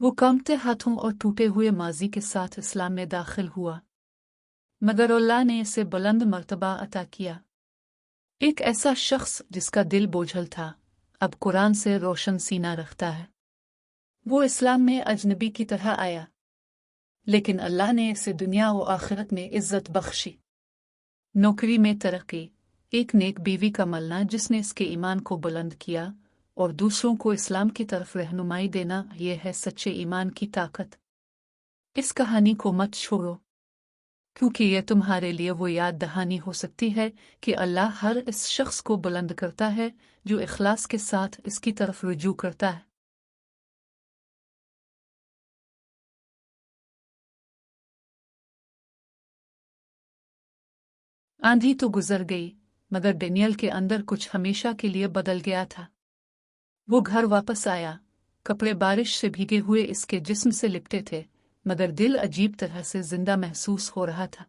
वो कांपते हाथों और टूटे हुए माजी के साथ इस्लाम में दाखिल हुआ, मगर अल्लाह ने इसे बुलंद मर्तबा अता किया। एक ऐसा शख्स जिसका दिल बोझल था, अब कुरान से रोशन सीना रखता है। वो इस्लाम में अजनबी की तरह आया, लेकिन अल्लाह ने इसे दुनिया व आखिरत में इज्जत बख्शी, नौकरी में तरक्की, एक नेक बीवी का मिलना जिसने इसके ईमान को बुलंद किया, और दूसरों को इस्लाम की तरफ रहनुमाई देना, यह है सच्चे ईमान की ताकत। इस कहानी को मत छोड़ो, क्योंकि यह तुम्हारे लिए वो याद दहानी हो सकती है कि अल्लाह हर इस शख्स को बुलंद करता है जो इखलास के साथ इसकी तरफ रुजू करता है। आंधी तो गुजर गई, मगर डेनियल के अंदर कुछ हमेशा के लिए बदल गया था। वो घर वापस आया, कपड़े बारिश से भीगे हुए इसके जिस्म से लिपटे थे, मगर दिल अजीब तरह से जिंदा महसूस हो रहा था।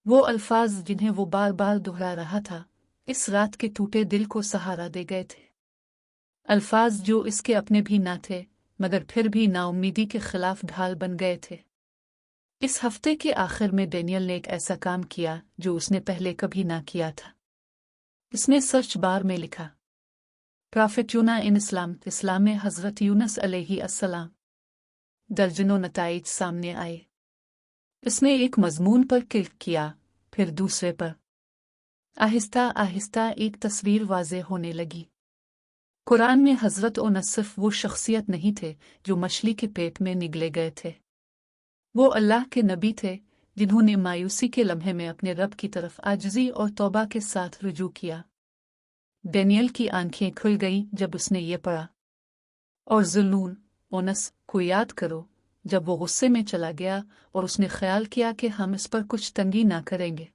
वो अल्फाज जिन्हें वो बार बार दोहरा रहा था, इस रात के टूटे दिल को सहारा दे गए थे। अल्फाज जो इसके अपने भी ना थे, मगर फिर भी नाउम्मीदी के खिलाफ ढाल बन गए थे। इस हफ्ते के आखिर में डेनियल ने एक ऐसा काम किया जो उसने पहले कभी ना किया था। इसने सर्च बार में लिखा, प्रॉफिट यूना इन इस्लाम, इस्लाम में हज़रत यूनुस अलैहि अस्सलाम। दर्जनों नताइज सामने आए। इसने एक मजमून पर क्लिक किया, फिर दूसरे पर। आहिस्ता आहिस्ता एक तस्वीर वाज़ेह होने लगी। कुरान में हज़रत यूनुस सिर्फ वो शख्सियत नहीं थे जो मछली के पेट में निगले गए थे। वो अल्लाह के नबी थे जिन्होंने मायूसी के लम्हे में अपने रब की तरफ आजिज़ी और तौबा के साथ रुजू किया। डेनियल की आंखें खुल गईं जब उसने ये पढ़ा। और ज़ुन्नून यूनुस को याद करो, जब वो गुस्से में चला गया और उसने ख्याल किया कि हम इस पर कुछ तंगी ना करेंगे।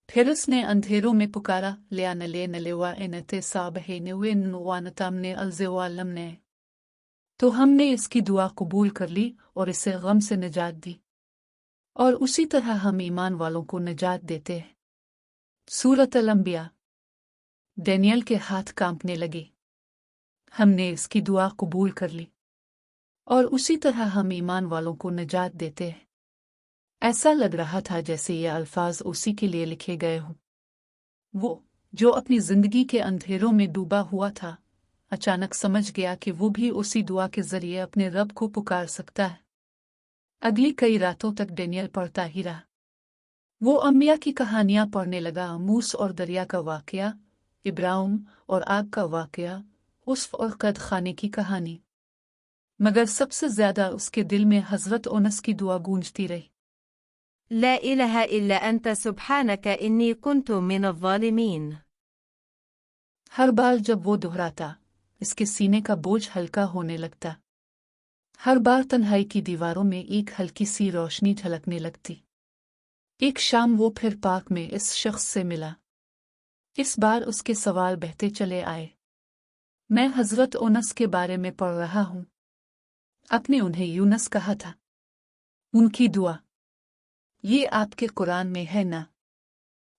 फिर उसने अंधेरों में पुकारा, लिया नले नलेवा एनते साबहे नेवे नुवानतामने अलजेवालमने। तो हमने इसकी दुआ कबूल कर ली और इसे गम से निजात दी, और उसी तरह हम ईमान वालों को निजात देते हैं। सूरत अल-अंबिया। डेनियल के हाथ कांपने लगे। हमने इसकी दुआ कबूल कर ली, और उसी तरह हम ईमान वालों को निजात देते हैं। ऐसा लग रहा था जैसे ये अल्फाज उसी के लिए लिखे गए हों। वो, जो अपनी जिंदगी के अंधेरों में डूबा हुआ था, अचानक समझ गया कि वो भी उसी दुआ के जरिए अपने रब को पुकार सकता है। अगली कई रातों तक डेनियल पढ़ता ही रहा। वो अंबिया की कहानियां पढ़ने लगा, मूस और दरिया का वाकया, इब्राहिम और आग का वाकया, उस्फ और कद खाने की कहानी। मगर सबसे ज्यादा उसके दिल में हजरत यूनुस की दुआ गूंजती रही। ला इलाहा इल्ला अंत सुब्हानक इन्नी कुन्तु मिनज़-ज़ालिमीन। हर बार जब वो दोहराता, इसके सीने का बोझ हल्का होने लगता। हर बार तन्हाई की दीवारों में एक हल्की सी रोशनी झलकने लगती। एक शाम वो फिर पार्क में इस शख्स से मिला। इस बार उसके सवाल बहते चले आए। मैं हजरत यूनुस के बारे में पढ़ रहा हूँ। आपने उन्हें यूनुस कहा था। उनकी दुआ, ये आपके कुरान में है ना?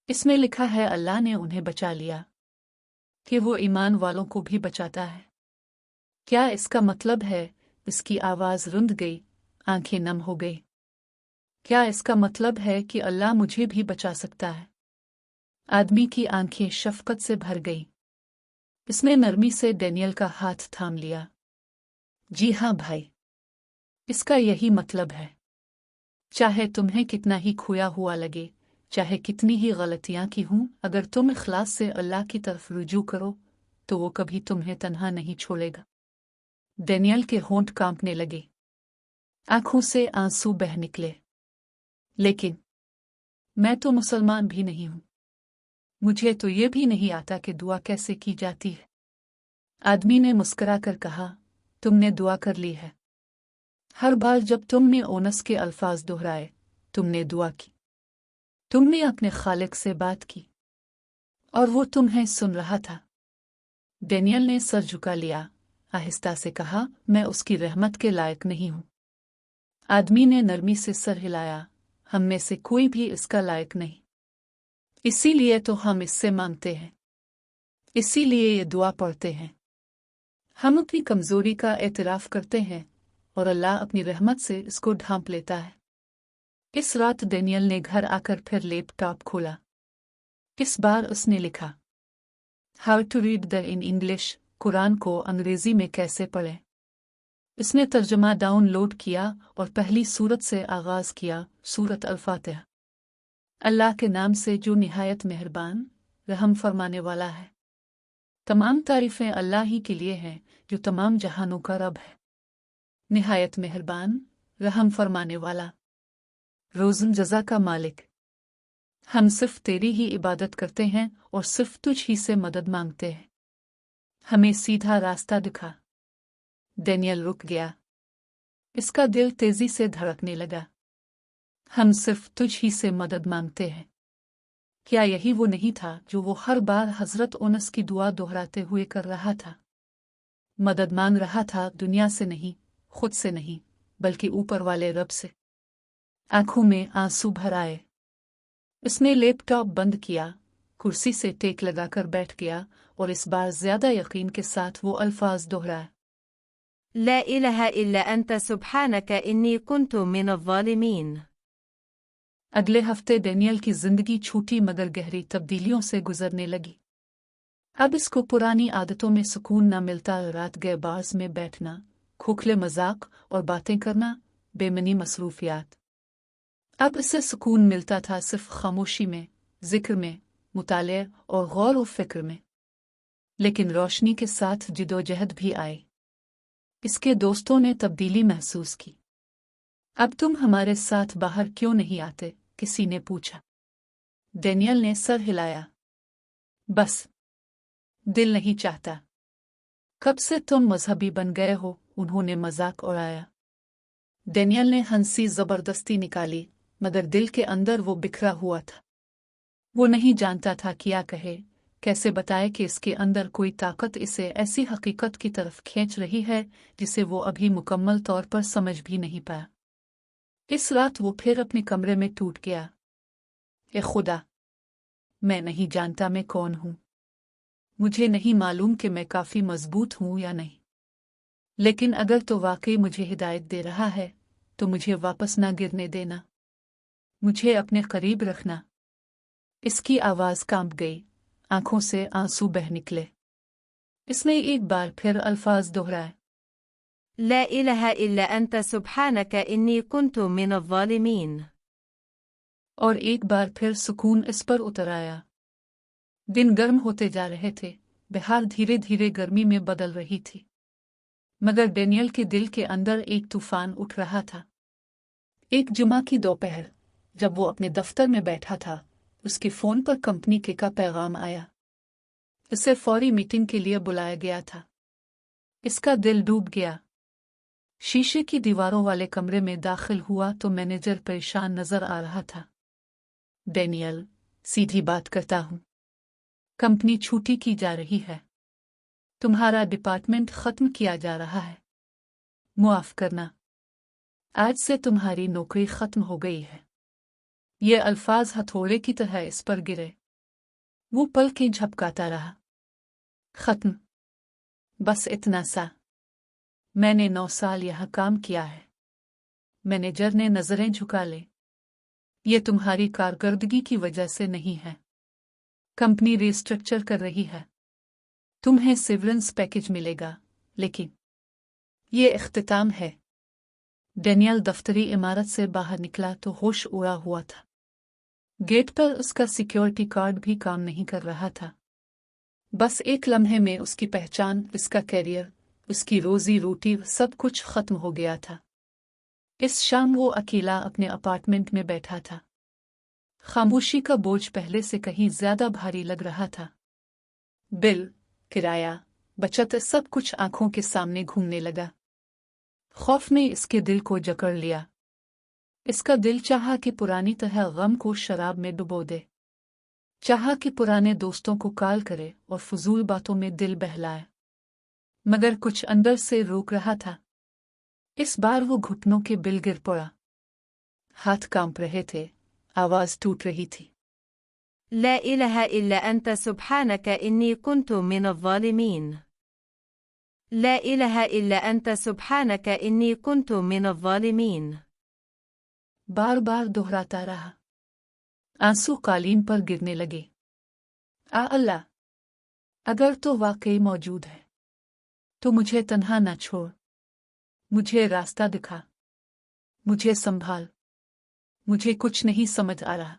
इसमें लिखा है अल्लाह ने उन्हें बचा लिया, कि वो ईमान वालों को भी बचाता है। क्या इसका मतलब है इसकी आवाज़ रुंध गई, आंखें नम हो गई? क्या इसका मतलब है कि अल्लाह मुझे भी बचा सकता है? आदमी की आंखें शफकत से भर गई। इसने नरमी से डेनियल का हाथ थाम लिया। जी हाँ भाई, इसका यही मतलब है। चाहे तुम्हें कितना ही खोया हुआ लगे, चाहे कितनी ही गलतियां की हों, अगर तुम इखलास से अल्लाह की तरफ रुजू करो तो वो कभी तुम्हें तन्हा नहीं छोड़ेगा। डेनियल के होंठ कांपने लगे, आंखों से आंसू बह निकले। लेकिन मैं तो मुसलमान भी नहीं हूं। मुझे तो ये भी नहीं आता कि दुआ कैसे की जाती है। आदमी ने मुस्कुराकर कहा, तुमने दुआ कर ली है। हर बार जब तुमने यूनुस के अल्फाज दोहराए, तुमने दुआ की। तुमने अपने खालिक से बात की, और वो तुम्हें सुन रहा था। डेनियल ने सर झुका लिया, आहिस्ता से कहा, मैं उसकी रहमत के लायक नहीं हूं। आदमी ने नरमी से सर हिलाया, हम में से कोई भी इसका लायक नहीं। इसीलिए तो हम इससे मांगते हैं, इसीलिए ये दुआ पढ़ते हैं। हम अपनी कमजोरी का एतराफ करते हैं और अल्लाह अपनी रहमत से इसको ढांप लेता है। इस रात डेनियल ने घर आकर फिर लैपटॉप खोला। इस बार उसने लिखा, how to read the in English, Quran को अंग्रेजी में कैसे पढ़ें। इसने तर्जुमा डाउनलोड किया और पहली सूरत से आगाज किया, सूरत अल-फातिहा। अल्लाह के नाम से जो निहायत मेहरबान रहम फरमाने वाला है। तमाम तारीफें अल्लाह ही के लिए हैं जो तमाम जहानों का रब है, निहायत मेहरबान रहम फरमाने वाला, रोज़न जज़ा का मालिक। हम सिर्फ तेरी ही इबादत करते हैं और सिर्फ तुझ ही से मदद मांगते हैं। हमें सीधा रास्ता दिखा। डेनियल रुक गया। इसका दिल तेजी से धड़कने लगा। हम सिर्फ तुझ ही से मदद मांगते हैं। क्या यही वो नहीं था जो वो हर बार हजरत उनस की दुआ दोहराते हुए कर रहा था? मदद मांग रहा था दुनिया से नहीं, खुद से नहीं, बल्कि ऊपर वाले रब से। आंखों में आंसू भर आए। उसने लैपटॉप बंद किया, कुर्सी से टेक लगाकर बैठ गया और इस बार ज्यादा यकीन के साथ वो अल्फाज दोहराए, ला इलाहा इल्ला अंता सुब्हानक इन्नी कुन्तु मिनज़-ज़ालिमीन। अगले हफ्ते डेनियल की जिंदगी छूटी मगर गहरी तब्दीलियों से गुजरने लगी। अब इसको पुरानी आदतों में सुकून न मिलता। रात गए बार्स में बैठना, खोखले मजाक और बातें करना, बेमनी मसरूफियात। अब इसे सुकून मिलता था सिर्फ खामोशी में, जिक्र में, मुताले और गौर व फिक्र में। लेकिन रोशनी के साथ जिदोजहद भी आई। इसके दोस्तों ने तब्दीली महसूस की। अब तुम हमारे साथ बाहर क्यों नहीं आते? किसी ने पूछा। डेनियल ने सर हिलाया। बस दिल नहीं चाहता। कब से तुम मजहबी बन गए हो? उन्होंने मजाक उड़ाया। डेनियल ने हंसी जबरदस्ती निकाली, मगर दिल के अंदर वो बिखरा हुआ था। वो नहीं जानता था क्या कहे, कैसे बताए कि इसके अंदर कोई ताकत इसे ऐसी हकीकत की तरफ खींच रही है जिसे वो अभी मुकम्मल तौर पर समझ भी नहीं पाया। इस रात वो फिर अपने कमरे में टूट गया। ए खुदा, मैं नहीं जानता मैं कौन हूं। मुझे नहीं मालूम कि मैं काफी मजबूत हूं या नहीं। लेकिन अगर तो वाकई मुझे हिदायत दे रहा है तो मुझे वापस ना गिरने देना। मुझे अपने करीब रखना। इसकी आवाज कांप गई, आंखों से आंसू बह निकले। इसने एक बार फिर अल्फाज दोहराए, ला इलाहा इल्ला अंता सुब्हानक इन्नी कुन्तु मिनज़-ज़ालिमीन। और एक बार फिर सुकून इस पर उतर आया। दिन गर्म होते जा रहे थे, बहार धीरे धीरे गर्मी में बदल रही थी। मगर डेनियल के दिल के अंदर एक तूफान उठ रहा था। एक जुमा की दोपहर, जब वो अपने दफ्तर में बैठा था, उसके फोन पर कंपनी के का पैगाम आया। इसे फौरी मीटिंग के लिए बुलाया गया था। इसका दिल डूब गया। शीशे की दीवारों वाले कमरे में दाखिल हुआ तो मैनेजर परेशान नजर आ रहा था। डेनियल, सीधी बात करता हूं। कंपनी छुट्टी की जा रही है। तुम्हारा डिपार्टमेंट खत्म किया जा रहा है। मुआफ करना। आज से तुम्हारी नौकरी खत्म हो गई है। ये अल्फाज हथौड़े की तरह इस पर गिरे। वो पलकें झपकाता रहा। खत्म। बस इतना सा। मैंने 9 साल यहां काम किया है। मैनेजर ने नजरें झुका ले। ये तुम्हारी कारकर्दगी की वजह से नहीं है। कंपनी रिस्ट्रक्चर कर रही है। तुम्हें सेवरेंस पैकेज मिलेगा, लेकिन ये इख्तिताम है। डेनियल दफ्तरी इमारत से बाहर निकला तो होश उड़ा हुआ था। गेट पर उसका सिक्योरिटी कार्ड भी काम नहीं कर रहा था। बस एक लम्हे में उसकी पहचान, उसका कैरियर, उसकी रोजी रोटी, सब कुछ खत्म हो गया था। इस शाम वो अकेला अपने अपार्टमेंट में बैठा था। खामोशी का बोझ पहले से कहीं ज्यादा भारी लग रहा था। बिल, किराया, बचत, सब कुछ आंखों के सामने घूमने लगा। खौफ ने इसके दिल को जकड़ लिया। इसका दिल चाहा कि पुरानी तरह गम को शराब में डुबो दे। चाहा कि पुराने दोस्तों को कॉल करे और फजूल बातों में दिल बहलाए। मगर कुछ अंदर से रोक रहा था। इस बार वो घुटनों के बिल गिर पड़ा। हाथ कांप रहे थे, आवाज टूट रही थी। ला इलाहा इल्ला अंता सुब्हानक इन्नी कुन्तु मिनज़-ज़ालिमीन। لا إله إلا أنت سبحانك إني كنت من الظالمين. बार बार दोहराता रहा। आंसू कालीन पर गिरने लगे। अल्लाह, अगर तो वाकई मौजूद है तो मुझे तन्हा न छोड़। मुझे रास्ता दिखा। मुझे संभाल। मुझे कुछ नहीं समझ आ रहा।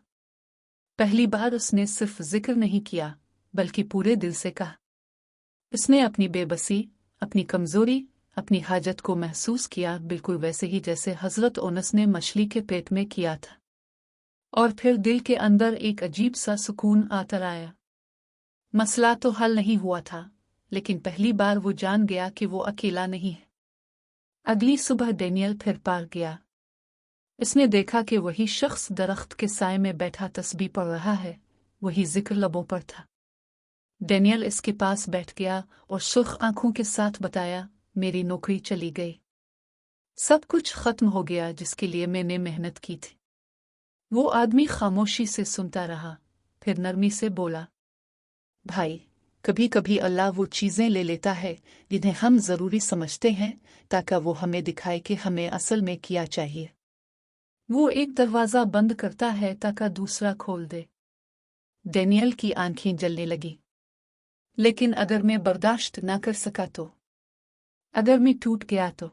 पहली बार उसने सिर्फ जिक्र नहीं किया बल्कि पूरे दिल से कहा। उसने अपनी बेबसी, अपनी कमजोरी, अपनी हाजत को महसूस किया, बिल्कुल वैसे ही जैसे हजरत ओनस ने मछली के पेट में किया था। और फिर दिल के अंदर एक अजीब सा सुकून आता आया। मसला तो हल नहीं हुआ था, लेकिन पहली बार वो जान गया कि वो अकेला नहीं है। अगली सुबह डैनियल फिर पार गया। इसने देखा कि वही शख्स दरख्त के साए में बैठा तस्बीह पढ़ रहा है, वही जिक्र लबों पर था। डैनियल इसके पास बैठ गया और सुर्ख आंखों के साथ बताया, मेरी नौकरी चली गई। सब कुछ खत्म हो गया जिसके लिए मैंने मेहनत की थी। वो आदमी खामोशी से सुनता रहा, फिर नरमी से बोला, भाई, कभी कभी अल्लाह वो चीज़ें ले लेता है जिन्हें हम ज़रूरी समझते हैं ताकि वो हमें दिखाए कि हमें असल में किया चाहिए। वो एक दरवाज़ा बंद करता है ताकि दूसरा खोल दे। डैनियल की आंखें जलने लगी। लेकिन अगर मैं बर्दाश्त न कर सका तो? अगर मैं टूट गया तो?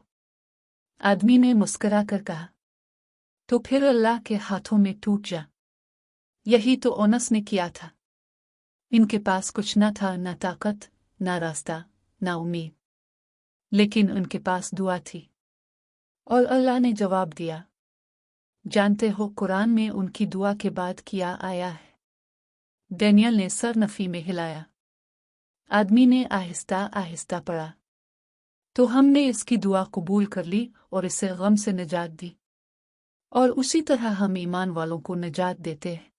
आदमी ने मुस्कुरा कर कहा, तो फिर अल्लाह के हाथों में टूट जा। यही तो ओनस ने किया था। इनके पास कुछ न था, न ताकत, न रास्ता, न उम्मीद, लेकिन उनके पास दुआ थी और अल्लाह ने जवाब दिया। जानते हो, कुरान में उनकी दुआ के बाद क्या आया है? डैनियल ने सर नफी में हिलाया। आदमी ने आहिस्ता आहिस्ता पढ़ा, तो हमने इसकी दुआ कबूल कर ली और इसे गम से निजात दी, और उसी तरह हम ईमान वालों को निजात देते हैं।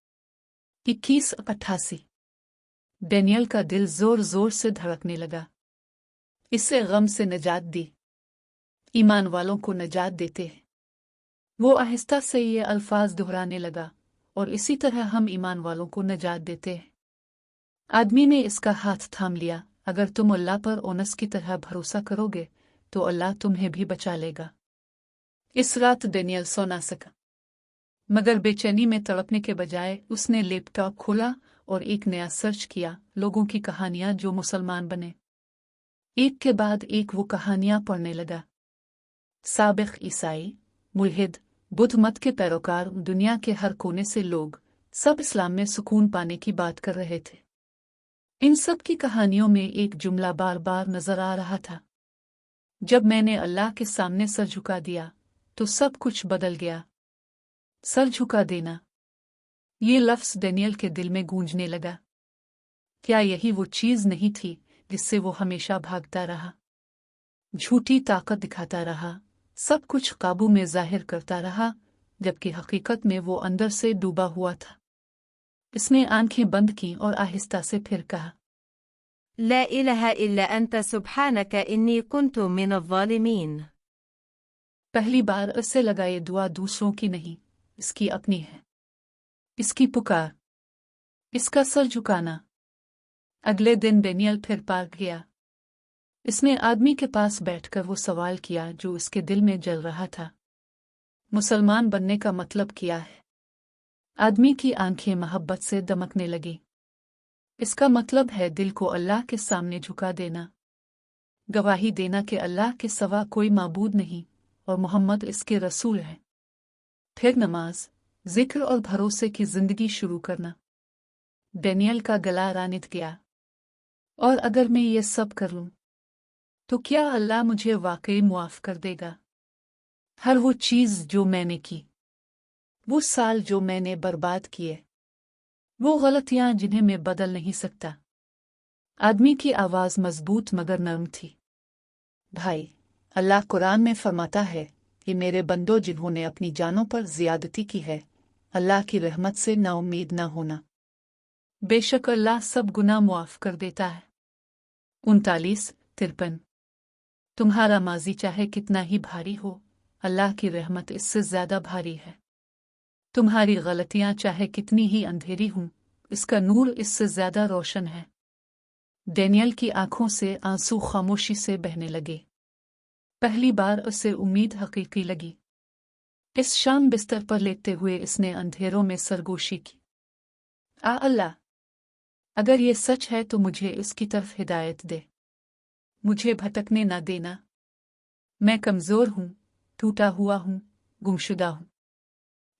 2188। डैनियल का दिल जोर जोर से धड़कने लगा। इससे गम से निजात दी, ईमान वालों को निजात देते हैं। वो आहिस्ता से ये अल्फाज दोहराने लगा, और इसी तरह हम ईमान वालों को निजात देते हैं। आदमी ने इसका हाथ थाम लिया। अगर तुम अल्लाह पर ओनस की तरह भरोसा करोगे तो अल्लाह तुम्हें भी बचा लेगा। इस रात डैनियल सो ना सका, मगर बेचैनी में तड़पने के बजाय उसने लैपटॉप खोला और एक नया सर्च किया, लोगों की कहानियां जो मुसलमान बने। एक के बाद एक वो कहानियां पढ़ने लगा। साबिक ईसाई, मुल्हिद, बुद्ध मत के पैरोकार, दुनिया के हर कोने से लोग, सब इस्लाम में सुकून पाने की बात कर रहे थे। इन सब की कहानियों में एक जुमला बार बार नजर आ रहा था, जब मैंने अल्लाह के सामने सर झुका दिया तो सब कुछ बदल गया। सर झुका देना, ये लफ्ज़ डैनियल के दिल में गूंजने लगा। क्या यही वो चीज़ नहीं थी जिससे वो हमेशा भागता रहा? झूठी ताकत दिखाता रहा, सब कुछ काबू में जाहिर करता रहा, जबकि हकीकत में वो अंदर से डूबा हुआ था। इसने आंखें बंद की और आहिस्ता से फिर कहा, ला इलाहा इल्ला अंत सुब्हानक इन्नी कुन्तु मिन अज़्ज़ालिमीन। पहली बार इससे लगा ये दुआ दूसरों की नहीं, इसकी अपनी है। इसकी पुकार, इसका सर झुकाना। अगले दिन डैनियल फिर पार्क गया। इसने आदमी के पास बैठकर वो सवाल किया जो इसके दिल में जल रहा था, मुसलमान बनने का मतलब क्या है? आदमी की आंखें मोहब्बत से दमकने लगी। इसका मतलब है दिल को अल्लाह के सामने झुका देना, गवाही देना कि अल्लाह के सिवा कोई माबूद नहीं और मोहम्मद इसके रसूल है। फिर नमाज, जिक्र और भरोसे की जिंदगी शुरू करना। डैनियल का गला रानित गया। और अगर मैं ये सब कर लूं तो क्या अल्लाह मुझे वाकई मुआफ कर देगा? हर वो चीज़ जो मैंने की, वो साल जो मैंने बर्बाद किए, वो गलतियां जिन्हें मैं बदल नहीं सकता। आदमी की आवाज़ मजबूत मगर नर्म थी। भाई, अल्लाह कुरान में फरमाता है कि मेरे बंदों जिन्होंने अपनी जानों पर ज़ियादती की है, अल्लाह की रहमत से नाउम्मीद न होना। बेशक अल्लाह सब गुनाह मुआफ़ कर देता है। 39-53। तुम्हारा माजी चाहे कितना ही भारी हो, अल्लाह की रहमत इससे ज़्यादा भारी है। तुम्हारी गलतियां चाहे कितनी ही अंधेरी हों, इसका नूर इससे ज़्यादा रोशन है। डैनियल की आंखों से आंसू खामोशी से बहने लगे। पहली बार उसे उम्मीद हकीकी लगी। इस शाम बिस्तर पर लेटते हुए इसने अंधेरों में सरगोशी की। अल्लाह, अगर ये सच है तो मुझे इसकी तरफ हिदायत दे, मुझे भटकने ना देना। मैं कमज़ोर हूँ, टूटा हुआ हूँ, गुमशुदा हूँ,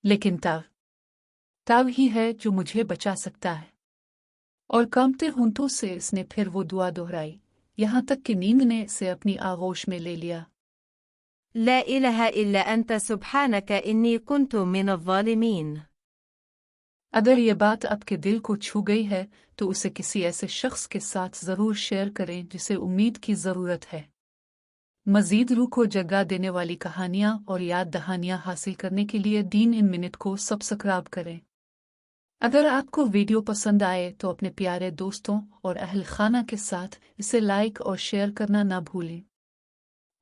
लेकिन ताव ही है जो मुझे बचा सकता है। और कांपते होंठों से इसने फिर वो दुआ दोहराई, यहाँ तक कि नींद ने इसे अपनी आगोश में ले लिया। لا إله إلا أنت سبحانك إني كنت من الظالمين. अगर ये बात आपके दिल को छू गई है तो उसे किसी ऐसे शख्स के साथ ज़रूर शेयर करें जिसे उम्मीद की ज़रूरत है। मज़ीद रूह को जगा देने वाली कहानियाँ और याद दहानियाँ हासिल करने के लिए दीन इन मिनट को सब्सक्राइब करें। अगर आपको वीडियो पसंद आए तो अपने प्यारे दोस्तों और अहल खाना के साथ इसे लाइक और शेयर करना ना भूलें।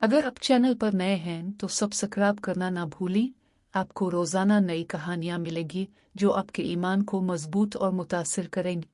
अगर आप चैनल पर नए हैं तो सब्सक्राइब करना ना भूलें। आपको रोज़ाना नई कहानियाँ मिलेगी जो आपके ईमान को मजबूत और मुतासिर करेंगी।